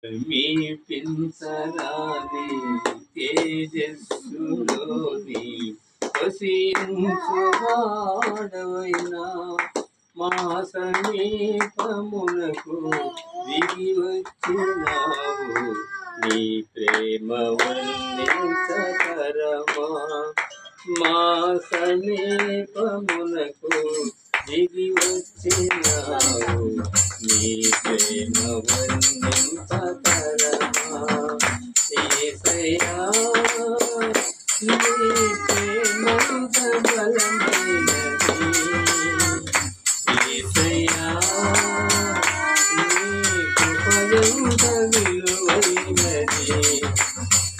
సమీపించరాని తేజస్సులోని వసించువాడవైనా మా సమీపమునకు దిగి వచ్చినావు. నీ ప్రేమ వర్ణించతరమా. మా సమీపమునకు దిగి వచ్చినావు. నీ ప్రేమ వర్ణించతరమా. యేసయ్యా నీ ప్రేమంత బలమైనది. యేసయ్యా నీ కృపయంత విలువైనది.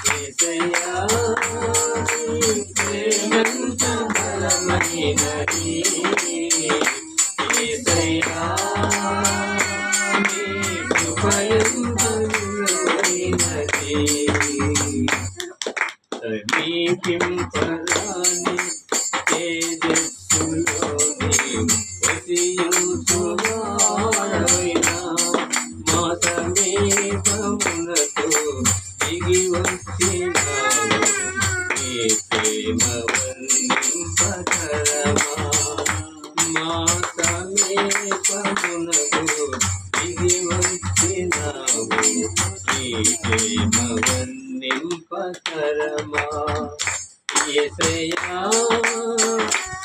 యేసయ్యా నీ ప్రేమంత బలమైనది. యేసయ్యా నీ కృపయంత విలువైనది. సమీపింపరాని తేజస్సులోని వసించువాడవైనా మా సమీపమునకు దిగి వచ్చినావు. నీ ప్రేమ వర్ణింపతరమా. మా సమీపమునకు దిగి వచ్చినావు. నీ ప్రేమ వర్ణింపతరమా. యేసయ్యా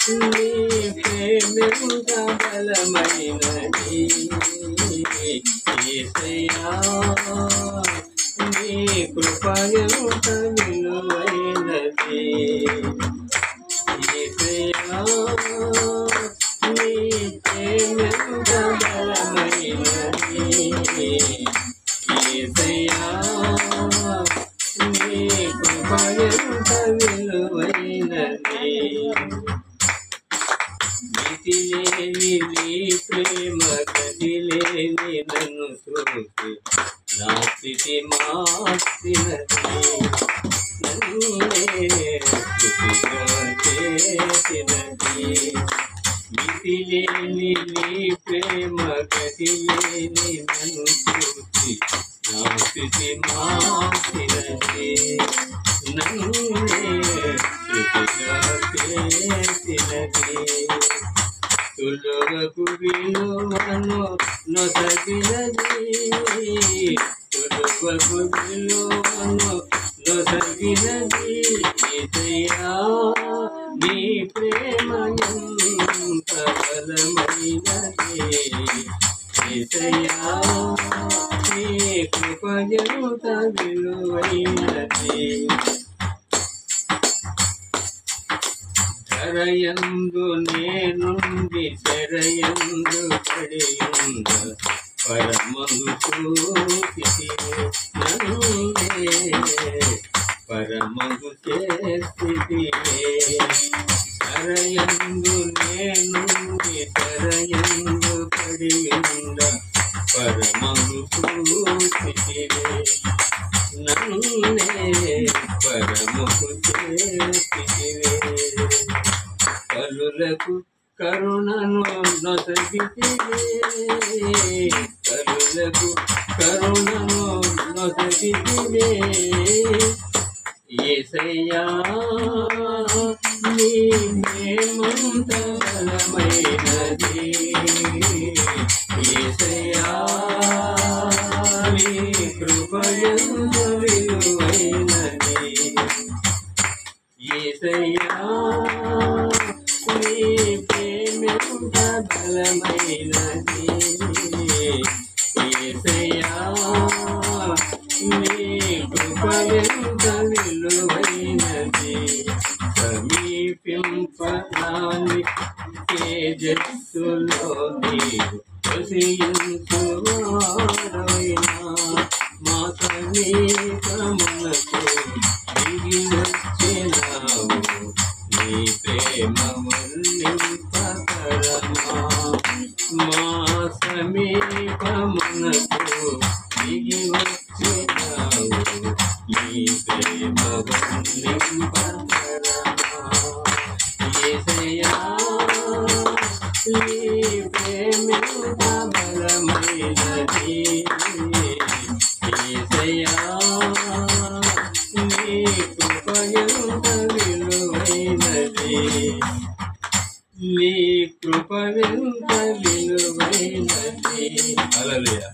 నీ ప్రేమెంత బలమైనది. యేసయ్యా నీ కృపయంత విలువైనది. యేసయ్యా నీ ప్రేమెంత బలమైనది. యేసయ్యా నీ కృపయంత విలువైనది. మితిలేని నీ ప్రేమ గతిలేని నన్ను చూసి నా స్థితి మార్చినది. నన్నే స్థితిగా చేసినది. మితిలేని నీ ప్రేమ గతిలేని నన్ను చూసి నా స్థితి మార్చినది. నన్నే స్థితిగా చేసినది. తులువకు విలువను నొసగినది. తులువకు విలువను నొసగినది. యేసయ్యా నీ ప్రేమ ఎంత బలమైనది. యేసయ్యా నీ కృప ఎంత విలువైనది. శరయందు నేనుండి శరయందు పడియుండ పరమము చూసితివే. నన్నే పరమము చేసితివే. శరయందు నేనుండి శరయందు పడియుండ పరమము చూసితివే. నన్నే పరమము చేసితివే. కలులకు కరుణను నొసగితివే. కలులకు కరుణను నొసగితివే. యేసయ్యా నీ ప్రేమంత బలమైనది. యేసయ్యా నీ కృపయంత విలువైనది. యేసయ్యా నీ ప్రేమెంత బలమైనది. యేసయ్యా నీ కృపయంత విలువైనది. సమీపింపరాని తేజస్సులోని వసించువాడవైనా మా సమీపమునకు దిగి వచ్చినావు. నీ ప్రేమ వర్ణింపతరమా. మా సమీపమునకు దిగి వచ్చినావు. నీ ప్రేమ వర్ణింపతరమా. యేసయ్యా నీ ప్రేమ బలమైనది. కృప ఎంత విలువైనది, నీ కృప ఎంత విలువైనది. హల్లెలూయా.